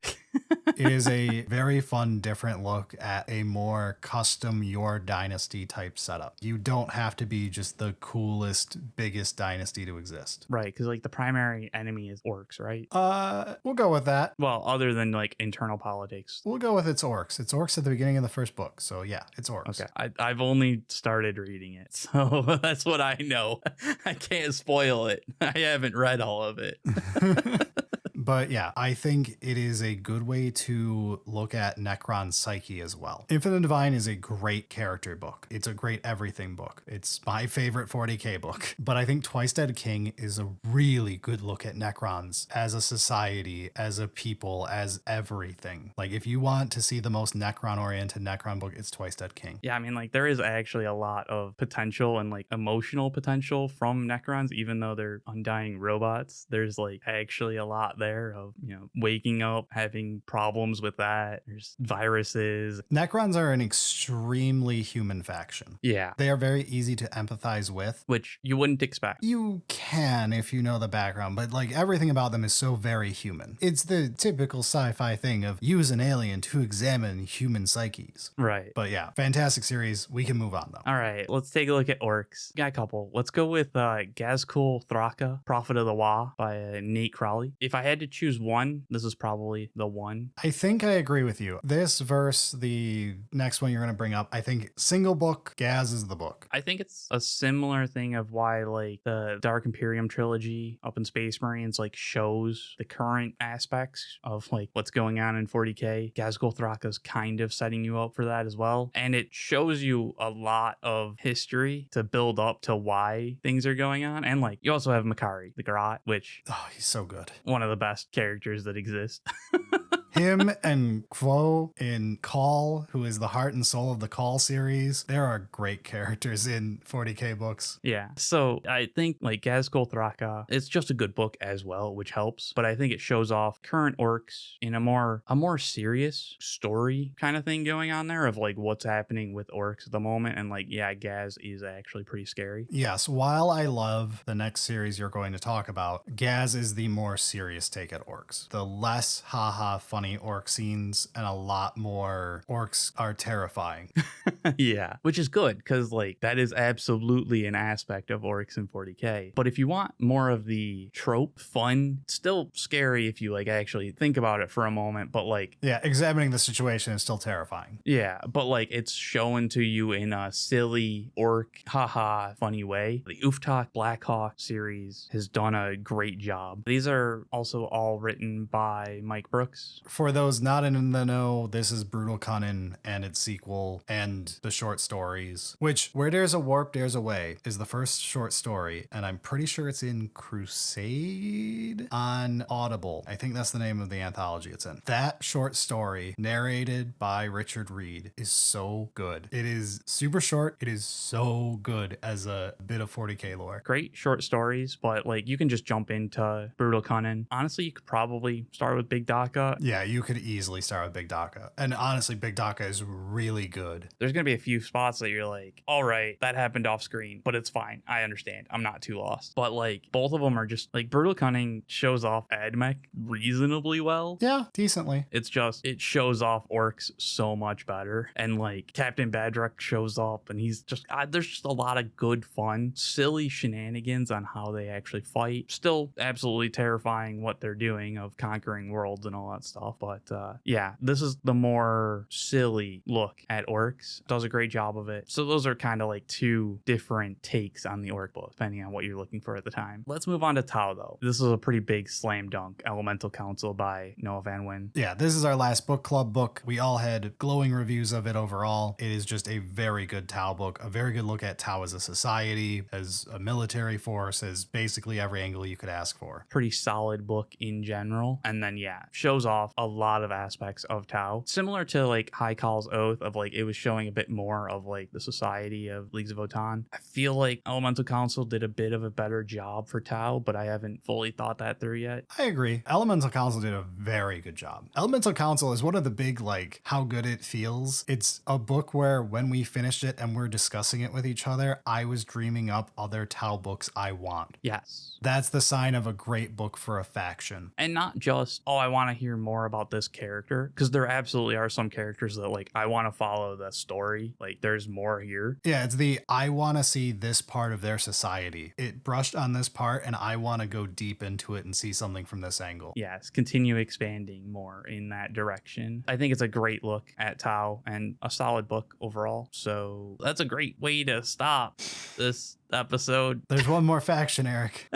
It is a very fun, different look at a more custom your dynasty type setup. You don't have to be just the coolest, biggest dynasty to exist. Right, because like the primary enemy is orcs, right? We'll go with that. Well, other than like internal politics. We'll go with it's orcs. It's orcs at the beginning of the first book. So yeah, it's orcs. Okay. I've only started reading it, so that's what I know. I can't spoil it. I haven't read all of it. But yeah, I think it is a good way to look at Necron's psyche as well. Infinite Divine is a great character book. It's a great everything book. It's my favorite 40k book. But I think Twice Dead King is a really good look at Necrons as a society, as a people, as everything. Like if you want to see the most Necron-oriented Necron book, it's Twice Dead King. Yeah, I mean, like there is actually a lot of potential and like emotional potential from Necrons, even though they're undying robots. There's like actually a lot there of, you know, waking up, having problems with that. There's viruses. Necrons are an extremely human faction. Yeah. They are very easy to empathize with. Which you wouldn't expect. You can if you know the background, but like everything about them is so very human. It's the typical sci-fi thing of use an alien to examine human psyches. Right. But yeah, fantastic series. We can move on though. All right, let's take a look at orcs. Got a couple. Let's go with Gazkul Thraka, Prophet of the Wa by Nate Crowley. If I had to choose one, this is probably the one. I think I agree with you. This verse, the next one you're going to bring up, I think single book, Gaz is the book. I think it's a similar thing of why like the Dark Imperium trilogy up in Space Marines like shows the current aspects of like what's going on in 40k. Gazkul Thraka's kind of setting you up for that as well. And it shows you a lot of history to build up to why things are going on. And like you also have Makari, the Garot, which Oh, he's so good. one of the best characters that exist. Him and Quo in Call, who is the heart and soul of the Call series. There are great characters in 40k books. Yeah. So I think like Gazkul Thraka, it's just a good book as well, which helps. But I think it shows off current orcs in a more serious story kind of thing going on there of like what's happening with orcs at the moment. And like, yeah, Gaz is actually pretty scary. Yes, while I love the next series you're going to talk about, Gaz is the more serious take at orcs. The less haha funny orc scenes and a lot more orcs are terrifying. Yeah, which is good because like that is absolutely an aspect of orcs in 40k. But if you want more of the trope fun, still scary if you like actually think about it for a moment, but like Yeah, examining the situation is still terrifying. yeah, but like it's shown to you in a silly orc haha funny way. The Uftak Blackhawk series has done a great job. These are also all written by Mike Brooks. For those not in the know, this is Brutal Cunning and its sequel and the short stories, which Where There's a Warp, There's a Way is the first short story, and I'm pretty sure it's in Crusade on Audible. I think that's the name of the anthology it's in. That short story, narrated by Richard Reed, is so good. It is super short. It is so good as a bit of 40k lore. Great short stories, but like you can just jump into Brutal Cunning. Honestly, you could probably start with Big Daka. Yeah, Yeah, you could easily start with Big Daka. And honestly, Big Daka is really good. There's going to be a few spots that you're like, all right, that happened off screen, but it's fine. I understand. I'm not too lost. But like both of them are just like Brutal Cunning shows off AdMech reasonably well. Yeah, decently. It's just, it shows off Orks so much better. And like Captain Badrek shows up and he's just, there's just a lot of good fun, silly shenanigans on how they actually fight. Still absolutely terrifying what they're doing of conquering worlds and all that stuff. But yeah, this is the more silly look at Orks. Does a great job of it. So those are kind of like two different takes on the Ork book, depending on what you're looking for at the time. Let's move on to Tau though. This is a pretty big slam dunk. Elemental Council by Noah Van Wyn. Yeah, this is our last book club book. We all had glowing reviews of it overall. It is just a very good Tau book, a very good look at Tau as a society, as a military force, as basically every angle you could ask for. Pretty solid book in general. And then yeah, shows off a lot of aspects of Tau. Similar to like High Call's Oath of like it was showing a bit more of like the society of Leagues of Votann. I feel like Elemental Council did a bit of a better job for Tau, but I haven't fully thought that through yet. I agree. Elemental Council did a very good job. Elemental Council is one of the big, like, how good it feels. It's a book where when we finished it and we're discussing it with each other, I was dreaming up other Tau books I want. Yes. That's the sign of a great book for a faction. And not just, oh, I want to hear more about this character, because there absolutely are some characters that like I want to follow the story. Like there's more here. Yeah, it's the I want to see this part of their society. It brushed on this part and I want to go deep into it and see something from this angle. Yes, continue expanding more in that direction. I think it's a great look at Tau and a solid book overall. So that's a great way to stop this episode. There's one more faction, Eric.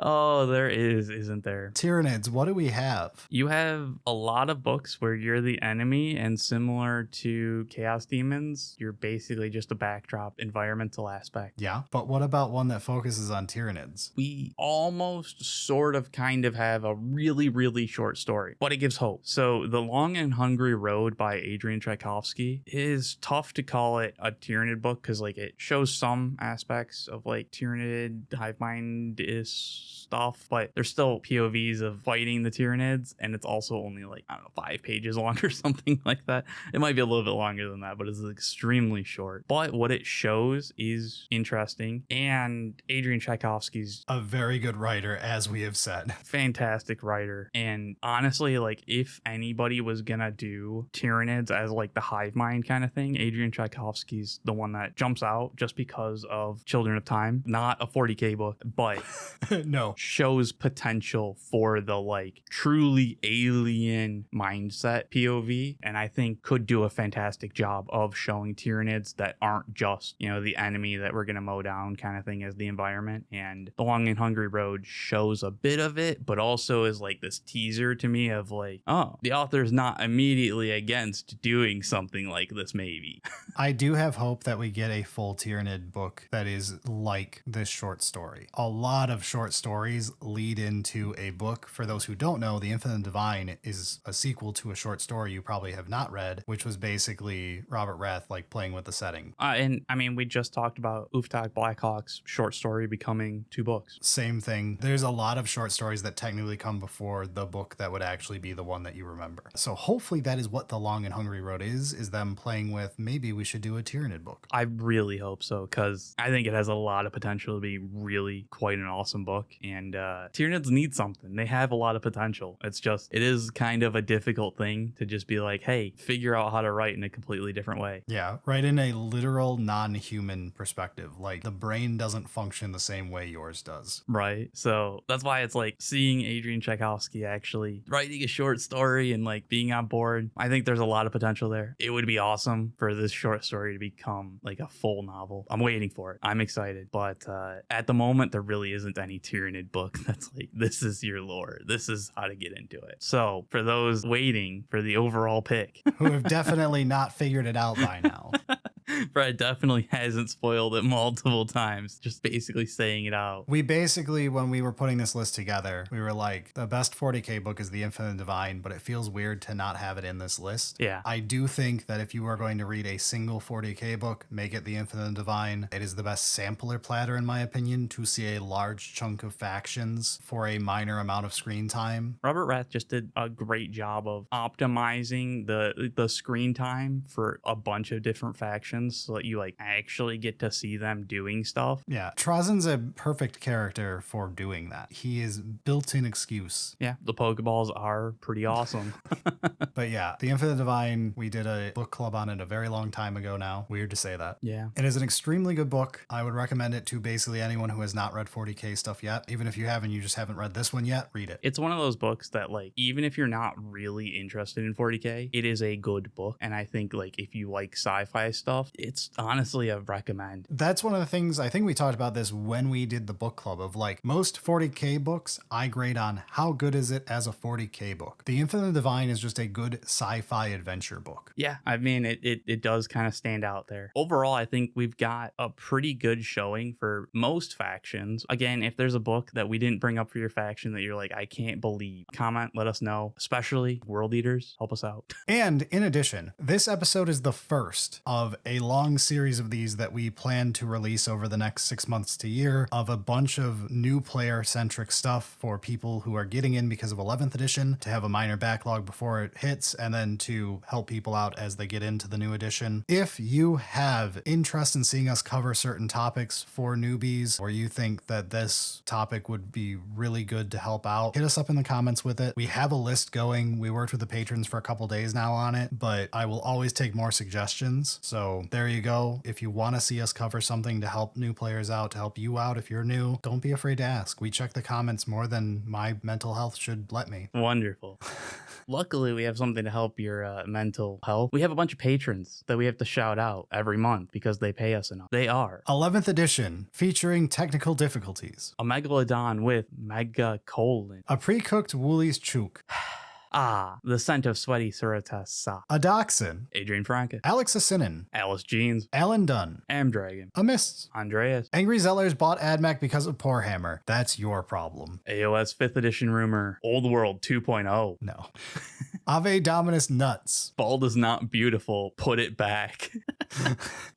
Oh, there is, isn't there? Tyranids, what do we have? You have a lot of books where you're the enemy, and similar to Chaos Demons, you're basically just a backdrop environmental aspect. Yeah, but what about one that focuses on Tyranids? We almost sort of kind of have a really, really short story, but it gives hope. So The Long and Hungry Road by Adrian Tchaikovsky is tough to call it a Tyranid book because like it shows some aspects of like Tyranid, hive mind-ish stuff, but there's still POVs of fighting the Tyranids, and it's also only like, I don't know, 5 pages long or something like that. It might be a little bit longer than that, but it's extremely short. But what it shows is interesting, and Adrian Tchaikovsky's a very good writer, as we have said. Fantastic writer. And honestly, like if anybody was gonna do Tyranids as like the hive mind kind of thing, Adrian Tchaikovsky's the one that jumps out just because of Children of Time. Not a 40K book, but No. shows potential for the like truly alien mindset POV, and I think could do a fantastic job of showing Tyranids that aren't just, you know, the enemy that we're gonna mow down kind of thing as the environment. And The Long and Hungry Road shows a bit of it, but also is like this teaser to me of like, oh, the author's not immediately against doing something like this maybe. I do have hope that we get a full Tyranid book that is like this short story. A lot of short stories lead into a book. For those who don't know, The Infinite Divine is a sequel to a short story you probably have not read, which was basically Robert Rath like playing with the setting. And I mean, we just talked about Uftag Blackhawk's short story becoming 2 books. Same thing. There's a lot of short stories that technically come before the book that would actually be the one that you remember. So hopefully that is what The Long and Hungry Road is them playing with, maybe we should do a Tyranid book. I really hope so, because I think it has a lot of potential to be really quite an awesome book. And Tyranids need something. They have a lot of potential. It's just, it is kind of a difficult thing to just be like, hey, figure out how to write in a completely different way. Yeah, right, in a literal non-human perspective. Like the brain doesn't function the same way yours does. Right. So that's why it's like seeing Adrian Tchaikovsky actually writing a short story and like being on board. I think there's a lot of potential there. It would be awesome for this short story to become like a full novel. I'm waiting for it. I'm excited. But at the moment, there really isn't any Tyranid book that's like, this is your lore. This is how to get into it. So for those waiting for the overall pick, Who have definitely not figured it out by now. Brad definitely hasn't spoiled it multiple times, just basically saying it out. We basically, when we were putting this list together, we were like, the best 40k book is The Infinite Divine, but it feels weird to not have it in this list. Yeah. I do think that if you are going to read a single 40k book, make it The Infinite Divine. It is the best sampler platter, in my opinion, to see a large chunk of factions for a minor amount of screen time. Robert Rath just did a great job of optimizing the screen time for a bunch of different factions so that you like actually get to see them doing stuff. Yeah, Trazen's a perfect character for doing that. He is built-in excuse. Yeah, the Pokeballs are pretty awesome. But yeah, The Infinite Divine, we did a book club on it a very long time ago now. Weird to say that. Yeah. It is an extremely good book. I would recommend it to basically anyone who has not read 40k stuff yet. Even if you haven't, you just haven't read this one yet, read it. It's one of those books that like, even if you're not really interested in 40k, it is a good book. And I think like if you like sci-fi stuff, it's honestly a recommend. That's one of the things, I think we talked about this when we did the book club of like most 40k books, I grade on how good is it as a 40k book. The Infinite Divine is just a good sci-fi adventure book. Yeah, I mean, it does kind of stand out there. Overall, I think we've got a pretty good showing for most factions. Again, if there's a book that we didn't bring up for your faction that you're like, I can't believe, comment, let us know, especially World Eaters, help us out. And in addition, this episode is the first of a long series of these that we plan to release over the next 6 months to year of a bunch of new player centric stuff for people who are getting in because of 11th edition to have a minor backlog before it hits and then to help people out as they get into the new edition. If you have interest in seeing us cover certain topics for newbies or you think that this topic would be really good to help out, hit us up in the comments with it. We have a list going. We worked with the patrons for a couple days now on it, but I will always take more suggestions. So there you go. If you want to see us cover something to help new players out, to help you out if you're new, don't be afraid to ask. We check the comments more than my mental health should let me. Wonderful. Luckily, we have something to help your mental health. We have a bunch of patrons that we have to shout out every month because they pay us enough. They are 11th edition, featuring technical difficulties. a Megalodon with Mega Colon. A pre-cooked Woolies Chook. The scent of sweaty Sororitas. A Dachshund. Adrian Franke. Alex Asinin. Alice Jeans. Alan Dunn. Amdragon. A Mist. Andreas. Angry Zellers bought AdMac because of Poorhammer. That's your problem. AOS 5th edition rumor. Old World 2.0. No. Ave Dominus Nuts. Bald is not beautiful. Put it back.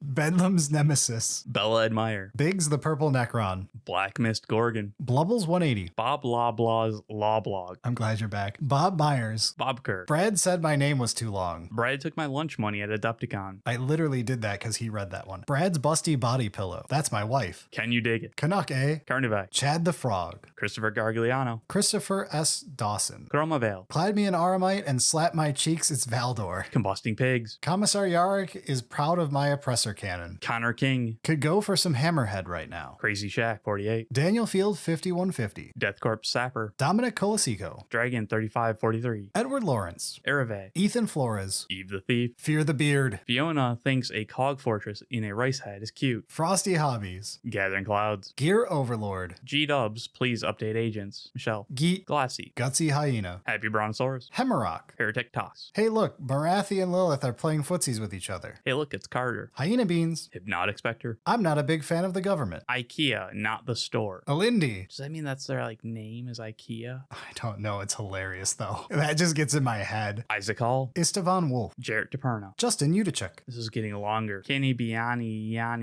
Bedlam's Nemesis. Bella Admire. Biggs the Purple Necron. Black Mist Gorgon. Blubbles 180. Bob Loblaw's Law Blog. I'm glad you're back. Bob Myers. Bob Kerr. Brad said my name was too long. Brad took my lunch money at Adepticon. I literally did that because he read that one. Brad's Busty Body Pillow. That's my wife. Can you dig it? Canuck, eh? Carnivac. Chad the Frog. Christopher Gargliano. Christopher S. Dawson. Chroma Vale. Clad me in Aramite and slapped my cheeks, it's Valdor. Combusting Pigs. Commissar Yarrick is proud of my oppressor cannon. Connor King. Could go for some Hammerhead right now. Crazy Shack 48. Daniel Field 5150. Death Corp Sapper. Dominic Colasico. Dragon 3543. Edward Lawrence. Ereve. Ethan Flores. Eve the Thief. Fear the Beard. Fiona thinks a cog fortress in a rice hat is cute. Frosty Hobbies. Gathering Clouds. Gear Overlord. G-Dubs, please update agents. Michelle. Geet. Glassy. Gutsy Hyena. Happy Brontosaurus. Hemorrock. Heretic Toss. Hey look, Marathi and Lilith are playing footsies with each other. Hey look, it's Carter. Hyena Beans. Hypnotic Spectre. I'm not a big fan of the government. IKEA, not the store. Alindy. Does that mean that's their like name is IKEA? I don't know, it's hilarious though. That just gets in my head. Isaac Hall. Istvan Wolf. Jarrett DePerno. Justin Udachek. This is getting longer. Kenny Biani, Yan.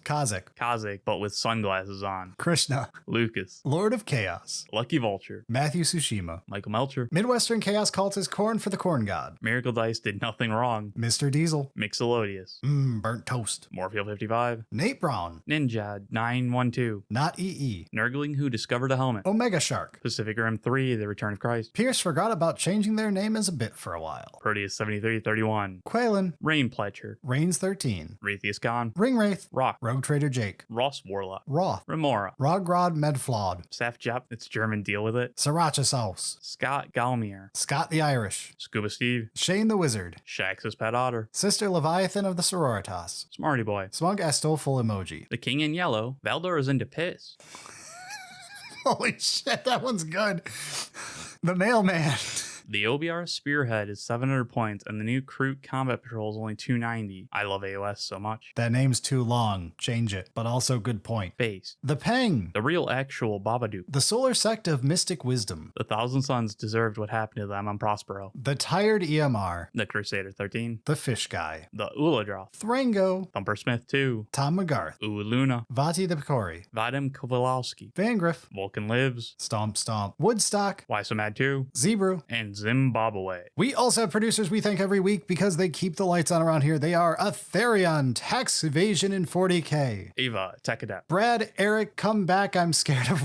Kazakh. Kazakh, but with sunglasses on. Krishna. Lucas. Lord of Chaos. Lucky Vulture. Matthew Tsushima. Michael Melcher. Midwestern Chaos Cultist Corn for the Corn God. Miracle Dice did nothing wrong. Mr. Diesel. Mixolodius. Burnt toast. Morpheal 55. Nate Brown. Ninja 912. Not EE. Nurgling who discovered a helmet. Omega Shark. Pacific Rim 3, The Return of Christ. Pierce forgot about changing their name as a bit for a while. Proteus 7331. Quaylen. Rain Pletcher. Reigns 13. Raytheus Khan. Ringwraith. Rock. Rogue Trader Jake. Ross Warlock. Roth. Remora. Rogrod Medflawed. Saf Jap, it's German, deal with it. Sriracha Sauce. Scott Galmier. Scott the Irish. Scuba Steve. Shane the Wizard. Shax's Pet Otter. Sister Leviathan of the Sororitas. Smarty Boy. Smug Astolful Emoji. The King in Yellow. Valdor is into piss. Holy shit, that one's good. The Mailman. The OBR Spearhead is 700 points, and the new Kroot Combat Patrol is only 290. I love AOS so much. That name's too long. Change it. But also good point. Base. The Peng. The real actual Babadook. The Solar Sect of Mystic Wisdom. The Thousand Suns deserved what happened to them on Prospero. The Tired EMR. The Crusader 13. The Fish Guy. The Uladroth. Thrango. Thumper Smith 2. Tom McGarth. Uluna. Vati the Picori. Vadim Kowalski. Vangriff. Vulcan Lives. Stomp Stomp. Woodstock. Why So Mad 2. Zebrew. And Zimbabwe. We also have producers we thank every week because they keep the lights on around here. They are Atherion, Tax Evasion in 40K. Ava, Tech Adept. Brad, Eric, come back. I'm scared of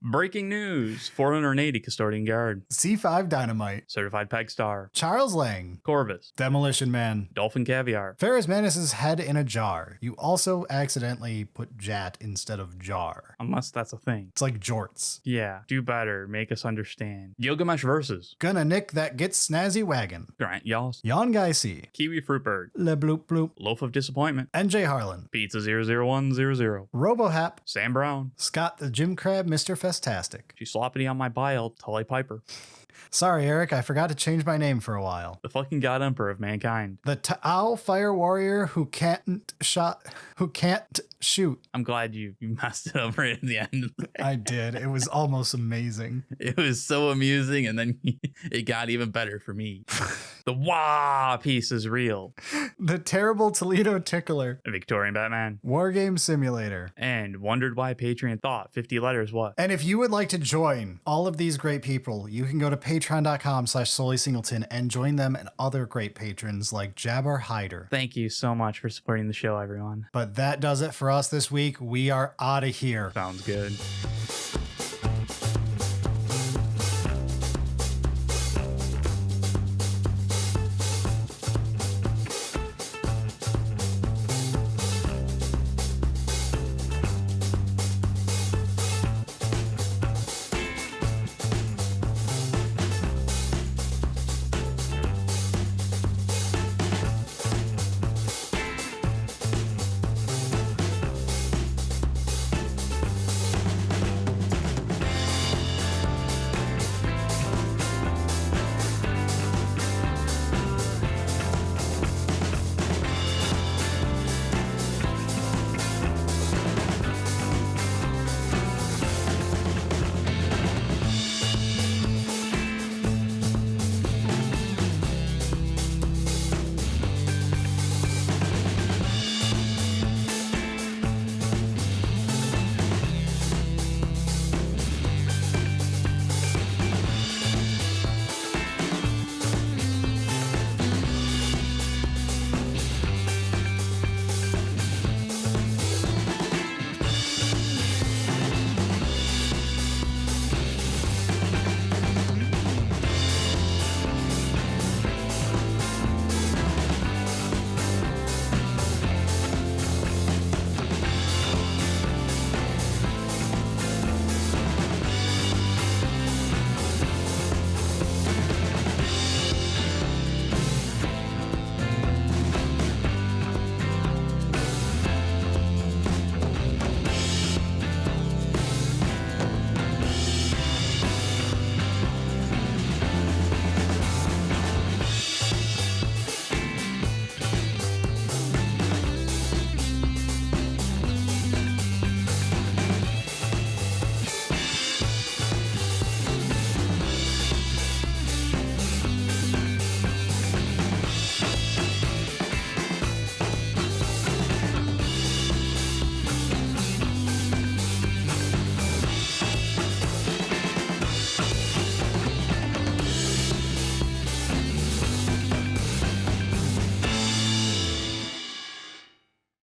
Breaking news. 480 Custodian Guard. C5 Dynamite. Certified Peg Star. Charles Lang. Corvus. Demolition Man. Dolphin Caviar. Ferris Manus's head in a jar. You also accidentally put Jat instead of jar. Unless that's a thing. It's like jorts. Yeah, do better. Make us understand. Gilgamesh Versus. Gonna nick that gets snazzy wagon. Grant Yoss. Yon Guy C. Kiwi Fruitbird. Le Bloop Bloop. Loaf of Disappointment. NJ Harlan. Pizza 00100. Robohap. Sam Brown. Scott the Jim Crab, Mr. Festastic. She's sloppity on my bile. Tully Piper. Sorry, Eric, I forgot to change my name for a while. The fucking God Emperor of mankind. The Tao Fire Warrior who can't shoot. I'm glad you messed it up right at the end. I did. It was almost amazing. It was so amusing, and then it got even better for me. The wah piece is real. The Terrible Toledo Tickler. A Victorian Batman. Wargame Simulator. And wondered why Patreon thought 50 letters what? And if you would like to join all of these great people, you can go to patreon.com/solysingleton and join them and other great patrons like Jabbar Hyder. Thank you so much for supporting the show, everyone. But that does it for us this week. We are out of here. Sounds good.